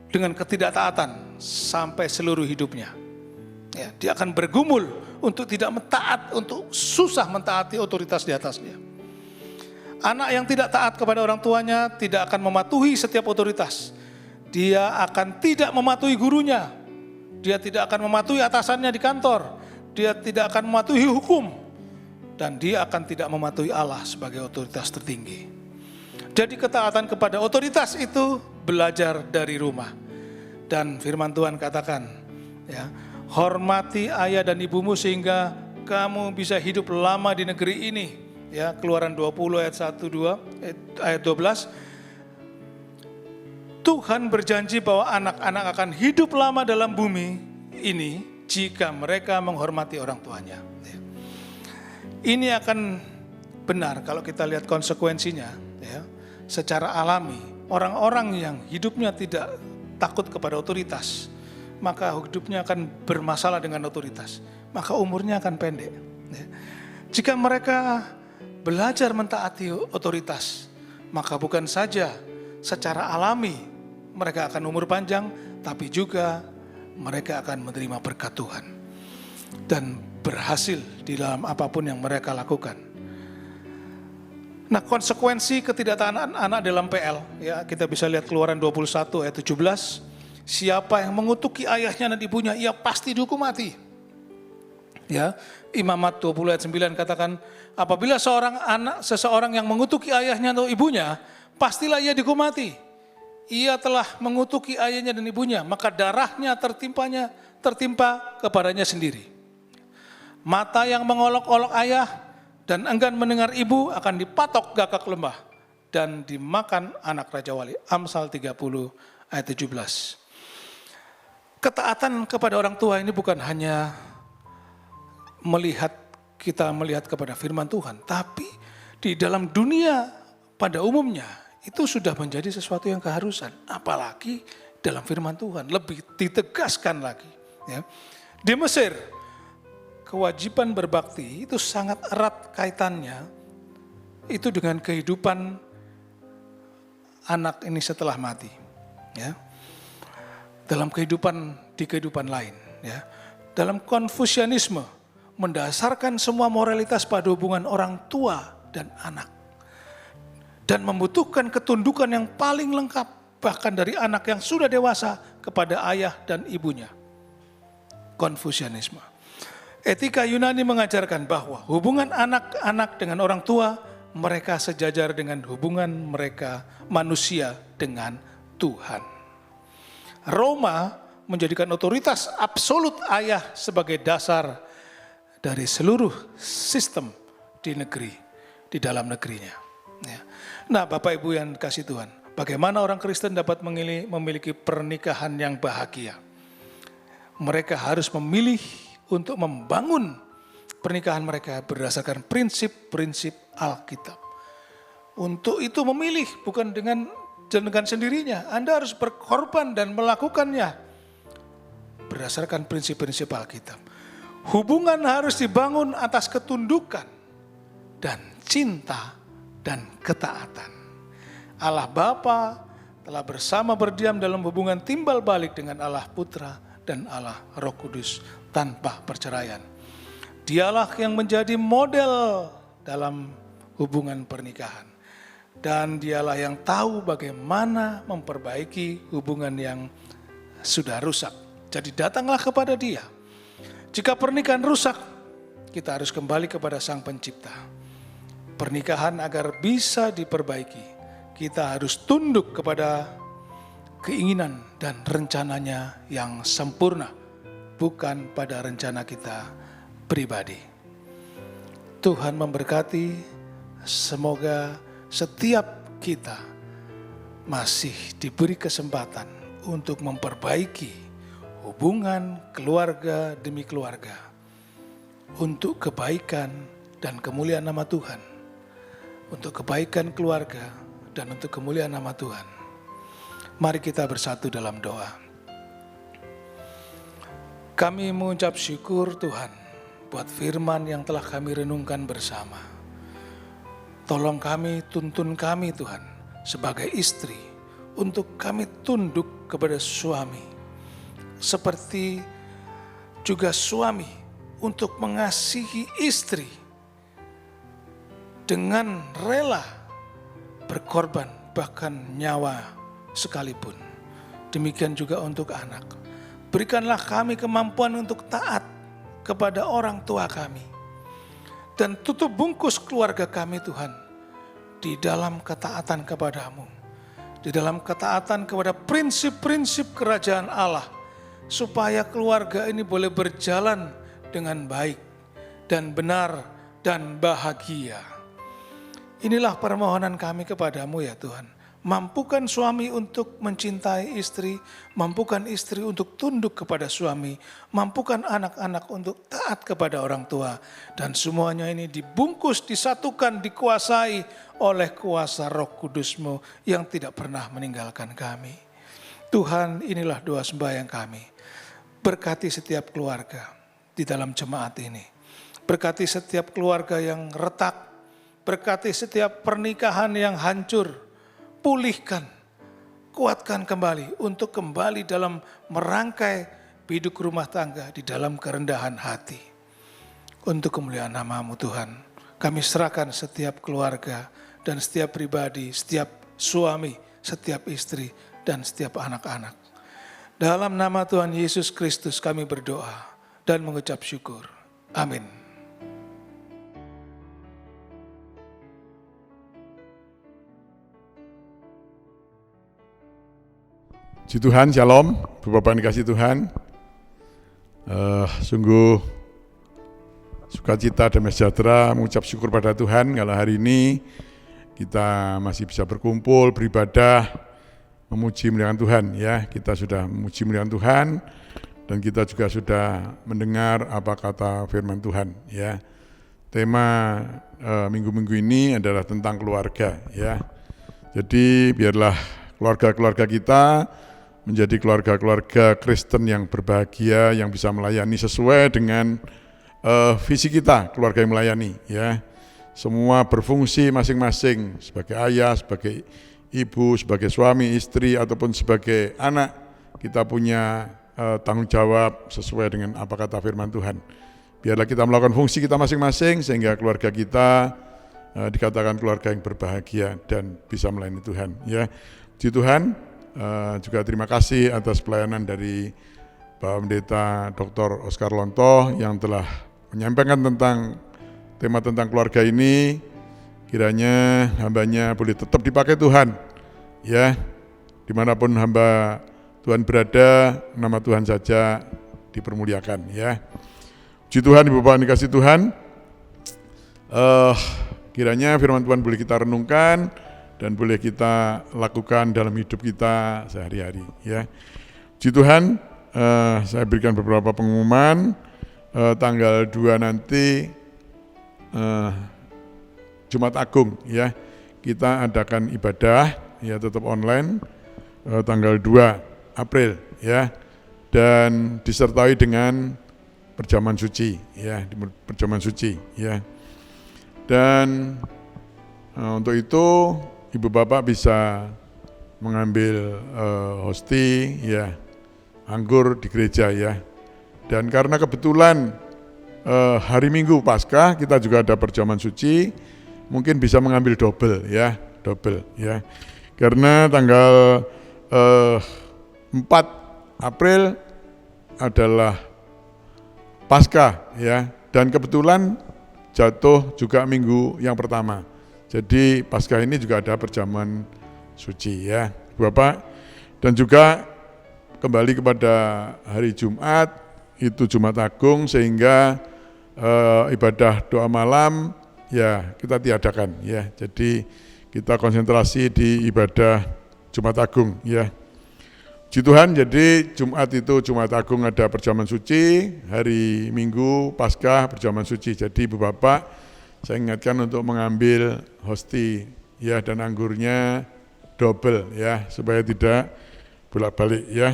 dengan ketidaktaatan sampai seluruh hidupnya. Ya, dia akan bergumul untuk tidak taat, untuk susah mentaati otoritas di atasnya. Anak yang tidak taat kepada orang tuanya tidak akan mematuhi setiap otoritas. Dia akan tidak mematuhi gurunya. Dia tidak akan mematuhi atasannya di kantor. Dia tidak akan mematuhi hukum. Dan dia akan tidak mematuhi Allah sebagai otoritas tertinggi. Jadi ketaatan kepada otoritas itu belajar dari rumah. Dan firman Tuhan katakan, ya, hormati ayah dan ibumu sehingga kamu bisa hidup lama di negeri ini. Ya, Keluaran 20 ayat 12. Tuhan berjanji bahwa anak-anak akan hidup lama dalam bumi ini jika mereka menghormati orang tuanya. Ini akan benar kalau kita lihat konsekuensinya, ya. Secara alami, orang-orang yang hidupnya tidak takut kepada otoritas, maka hidupnya akan bermasalah dengan otoritas, maka umurnya akan pendek. Ya. Jika mereka belajar mentaati otoritas, maka bukan saja secara alami mereka akan umur panjang, tapi juga mereka akan menerima berkat Tuhan dan berhasil di dalam apapun yang mereka lakukan. Nah, konsekuensi ketidaktaataan anak dalam PL, ya, kita bisa lihat Keluaran 21 ayat 17. Siapa yang mengutuki ayahnya dan ibunya, ia pasti dihukum mati. Ya, Imamat 20 ayat 9 katakan, apabila seseorang yang mengutuki ayahnya atau ibunya, pastilah ia dihukum mati. Ia telah mengutuki ayahnya dan ibunya, maka darahnya tertimpa kepadanya sendiri. Mata yang mengolok-olok ayah dan enggan mendengar ibu akan dipatok gagak lembah dan dimakan anak Raja Wali. Amsal 30 ayat 17. Ketaatan kepada orang tua ini bukan hanya kita melihat kepada firman Tuhan, tapi di dalam dunia pada umumnya itu sudah menjadi sesuatu yang keharusan. Apalagi dalam firman Tuhan, lebih ditegaskan lagi. Ya. Di Mesir, kewajiban berbakti itu sangat erat kaitannya itu dengan kehidupan anak ini setelah mati. Ya. Dalam di kehidupan lain. Ya. Dalam Konfusianisme, mendasarkan semua moralitas pada hubungan orang tua dan anak. Dan membutuhkan ketundukan yang paling lengkap, bahkan dari anak yang sudah dewasa kepada ayah dan ibunya. Konfusianisme. Etika Yunani mengajarkan bahwa hubungan anak-anak dengan orang tua, mereka sejajar dengan hubungan mereka manusia dengan Tuhan. Roma menjadikan otoritas absolut ayah sebagai dasar dari seluruh sistem di dalam negerinya. Ya. Nah, Bapak Ibu yang kasih Tuhan, bagaimana orang Kristen dapat memiliki pernikahan yang bahagia? Mereka harus memilih untuk membangun pernikahan mereka berdasarkan prinsip-prinsip Alkitab. Untuk itu memilih bukan dengan sendirinya. Anda harus berkorban dan melakukannya berdasarkan prinsip-prinsip Alkitab. Hubungan harus dibangun atas ketundukan dan cinta dan ketaatan. Allah Bapa telah bersama berdiam dalam hubungan timbal balik dengan Allah Putra dan Allah Roh Kudus tanpa perceraian. Dialah yang menjadi model dalam hubungan pernikahan. Dan dialah yang tahu bagaimana memperbaiki hubungan yang sudah rusak. Jadi datanglah kepada Dia. Jika pernikahan rusak, kita harus kembali kepada Sang Pencipta. Pernikahan agar bisa diperbaiki, kita harus tunduk kepada keinginan dan rencananya yang sempurna, bukan pada rencana kita pribadi. Tuhan memberkati, semoga setiap kita masih diberi kesempatan untuk memperbaiki hubungan keluarga demi keluarga untuk kebaikan dan kemuliaan nama Tuhan, untuk kebaikan keluarga dan untuk kemuliaan nama Tuhan. Mari kita bersatu dalam doa. Kami mengucap syukur Tuhan buat firman yang telah kami renungkan bersama. Tolong kami, tuntun kami Tuhan sebagai istri untuk kami tunduk kepada suami. Seperti juga suami untuk mengasihi istri dengan rela berkorban bahkan nyawa sekalipun. Demikian juga untuk anak. Berikanlah kami kemampuan untuk taat kepada orang tua kami. Dan tutup bungkus keluarga kami Tuhan di dalam ketaatan kepadamu. Di dalam ketaatan kepada prinsip-prinsip kerajaan Allah. Supaya keluarga ini boleh berjalan dengan baik dan benar dan bahagia. Inilah permohonan kami kepadamu ya Tuhan. Mampukan suami untuk mencintai istri, mampukan istri untuk tunduk kepada suami, mampukan anak-anak untuk taat kepada orang tua. Dan semuanya ini dibungkus, disatukan, dikuasai oleh kuasa Roh Kudus-Mu yang tidak pernah meninggalkan kami. Tuhan, inilah doa sembahyang kami. Berkati setiap keluarga di dalam jemaat ini. Berkati setiap keluarga yang retak, berkati setiap pernikahan yang hancur. Pulihkan, kuatkan kembali untuk kembali dalam merangkai hidup rumah tangga di dalam kerendahan hati. Untuk kemuliaan nama-Mu Tuhan, kami serahkan setiap keluarga dan setiap pribadi, setiap suami, setiap istri, dan setiap anak-anak. Dalam nama Tuhan Yesus Kristus kami berdoa dan mengucap syukur. Amin. Puji Tuhan, shalom, Bapak dikasih Tuhan. Sungguh sukacita dan sejahtera mengucap syukur pada Tuhan kalau hari ini kita masih bisa berkumpul, beribadah, memuji memuliakan Tuhan. Ya, kita sudah memuji memuliakan Tuhan dan kita juga sudah mendengar apa kata firman Tuhan. Ya, tema minggu-minggu ini adalah tentang keluarga. Ya, jadi biarlah keluarga-keluarga kita menjadi keluarga-keluarga Kristen yang berbahagia, yang bisa melayani sesuai dengan visi kita, keluarga yang melayani. Ya, semua berfungsi masing-masing sebagai ayah, sebagai ibu, sebagai suami, istri, ataupun sebagai anak. Kita punya tanggung jawab sesuai dengan apa kata firman Tuhan. Biarlah kita melakukan fungsi kita masing-masing sehingga keluarga kita dikatakan keluarga yang berbahagia dan bisa melayani Tuhan. Ya, puji Tuhan. Juga terima kasih atas pelayanan dari Bapak Pendeta Dr. Oscar Lontoh yang telah menyampaikan tentang tema tentang keluarga ini. Kiranya hambanya boleh tetap dipakai Tuhan, ya, dimanapun hamba Tuhan berada, nama Tuhan saja dipermuliakan. Ya, puji Tuhan, Ibu Bapak dikasih Tuhan. Kiranya firman Tuhan boleh kita renungkan dan boleh kita lakukan dalam hidup kita sehari-hari. Ya, puji Tuhan. Saya berikan beberapa pengumuman. Tanggal 2 nanti Jumat Agung, ya, kita adakan ibadah, ya, tetap online, tanggal 2 April, ya, dan disertai dengan perjamuan suci, ya, perjamuan suci, ya. Dan untuk itu Ibu Bapak bisa mengambil hosti, ya, anggur di gereja, ya. Dan karena kebetulan hari Minggu Paskah kita juga ada perjamuan suci, mungkin bisa mengambil double, ya. Karena tanggal 4 April adalah Paskah, ya, dan kebetulan jatuh juga minggu yang pertama. Jadi Paskah ini juga ada perjamuan suci, ya, Bapak. Dan juga kembali kepada hari Jumat, itu Jumat Agung, sehingga ibadah doa malam, ya, kita tiadakan, ya. Jadi kita konsentrasi di ibadah Jumat Agung, ya. Puji Tuhan, jadi Jumat itu Jumat Agung ada perjamuan suci, hari Minggu Paskah perjamuan suci. Jadi Ibu Bapak, saya ingatkan untuk mengambil hosti, ya, dan anggurnya double, ya, supaya tidak bolak-balik, ya.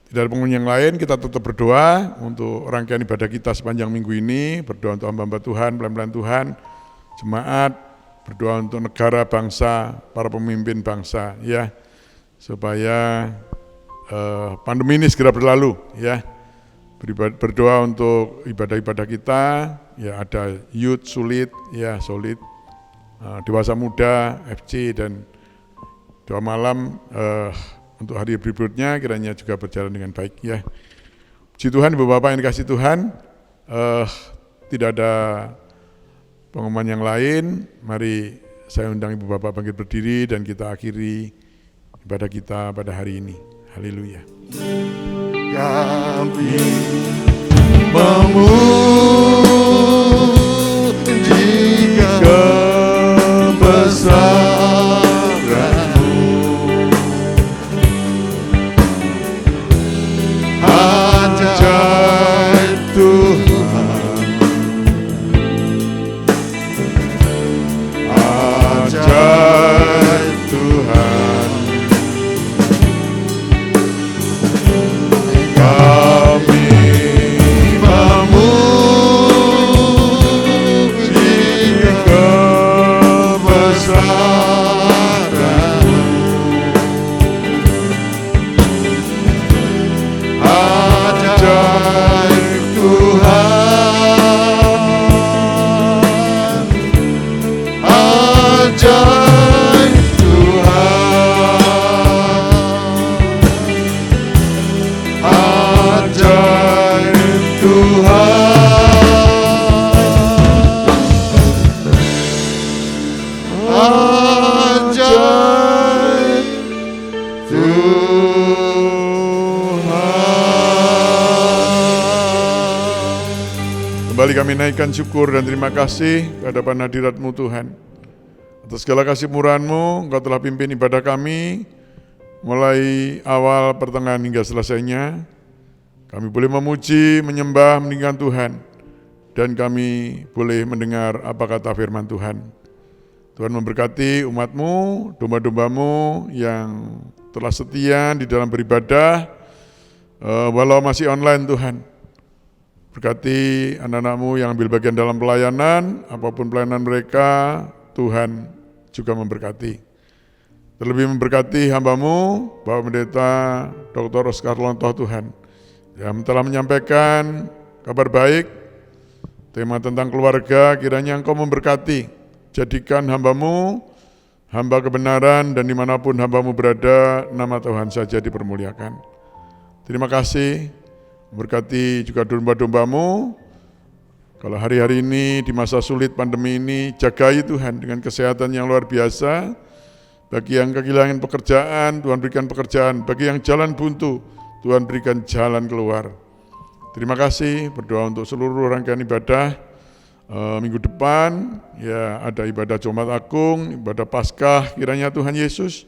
Tidak ada pengumuman yang lain, kita tetap berdoa untuk rangkaian ibadah kita sepanjang minggu ini, berdoa untuk hamba Tuhan, pelayan Tuhan, jemaat, berdoa untuk negara, bangsa, para pemimpin bangsa, ya, supaya pandemi ini segera berlalu, ya. Berdoa untuk ibadah-ibadah kita, ya, ada youth sulit, ya, solid, dewasa muda, FC, dan doa malam untuk hari berikutnya kiranya juga berjalan dengan baik, ya. Puji Tuhan, Ibu Bapak yang dikasih Tuhan, tidak ada pengumuman yang lain. Mari saya undang Ibu Bapak bangkit berdiri dan kita akhiri ibadah kita pada hari ini. Haleluya. Kami memuji kebesaran-Mu, ajaib Tuhan, ajaib Tuhan. Kami memuji kebesaran-Mu, ajaib Tuhan, ajaib Tuhan, ajaib Tuhan, ajaib Tuhan. Kembali kami naikkan syukur dan terima kasih kehadapan hadirat-Mu Tuhan. Atas segala kasih murahan-Mu, Engkau telah pimpin ibadah kami, mulai awal, pertengahan hingga selesainya. Kami boleh memuji, menyembah, meninggikan Tuhan, dan kami boleh mendengar apa kata firman Tuhan. Tuhan memberkati umat-Mu, domba-domba-Mu yang telah setia di dalam beribadah, walau masih online Tuhan. Berkati anak-anak-Mu yang ambil bagian dalam pelayanan, apapun pelayanan mereka, Tuhan juga memberkati. Terlebih memberkati hamba-Mu, Bapak Pendeta Dr. Oscar Lontoh Tuhan, yang telah menyampaikan kabar baik, tema tentang keluarga. Kiranya Engkau memberkati, jadikan hamba-Mu hamba kebenaran, dan dimanapun hamba-Mu berada, nama Tuhan saja dipermuliakan. Terima kasih, memberkati juga domba-domba-Mu. Kalau hari-hari ini di masa sulit pandemi ini, jagai Tuhan dengan kesehatan yang luar biasa. Bagi yang kehilangan pekerjaan, Tuhan berikan pekerjaan. Bagi yang jalan buntu, Tuhan berikan jalan keluar. Terima kasih, berdoa untuk seluruh rangkaian ibadah minggu depan. Ya, ada ibadah Jumat Agung, ibadah Paskah. Kiranya Tuhan Yesus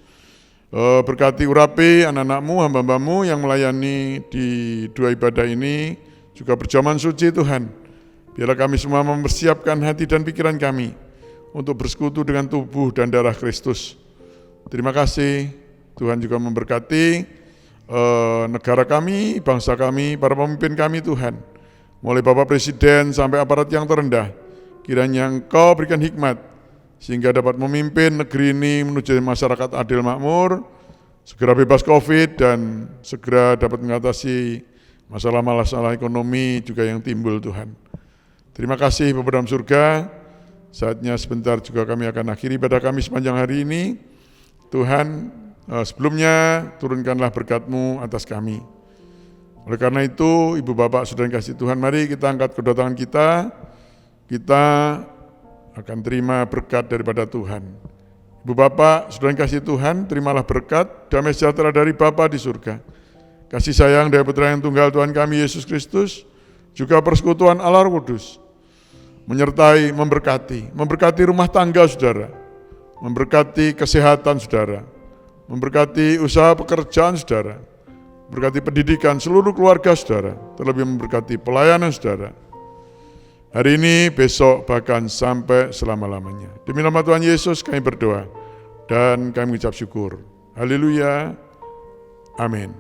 berkati urapi anak-anak-Mu, hamba-hamba-Mu yang melayani di dua ibadah ini, juga berjamuan suci Tuhan. Biarlah kami semua mempersiapkan hati dan pikiran kami untuk bersekutu dengan tubuh dan darah Kristus. Terima kasih, Tuhan juga memberkati negara kami, bangsa kami, para pemimpin kami Tuhan. Mulai Bapak Presiden sampai aparat yang terendah. Kiranya Engkau berikan hikmat sehingga dapat memimpin negeri ini menuju masyarakat adil makmur, segera bebas COVID dan segera dapat mengatasi masalah-masalah ekonomi juga yang timbul Tuhan. Terima kasih Bapa dalam surga. Saatnya sebentar juga kami akan akhiri ibadah kami sepanjang hari ini. Tuhan, sebelumnya turunkanlah berkat-Mu atas kami. Oleh karena itu, Ibu Bapak Saudara yang kasih Tuhan, mari kita angkat kedua tangan kita. Kita akan terima berkat daripada Tuhan. Ibu Bapak Saudara yang kasih Tuhan, terimalah berkat damai sejahtera dari Bapa di surga. Kasih sayang dari Putra yang tunggal Tuhan kami Yesus Kristus, juga persekutuan Allah Roh Kudus, menyertai, memberkati rumah tangga saudara, memberkati kesehatan saudara, memberkati usaha pekerjaan saudara, memberkati pendidikan seluruh keluarga saudara, terlebih memberkati pelayanan saudara. Hari ini, besok, bahkan sampai selama-lamanya. Demi nama Tuhan Yesus kami berdoa dan kami ucap syukur. Haleluya. Amin.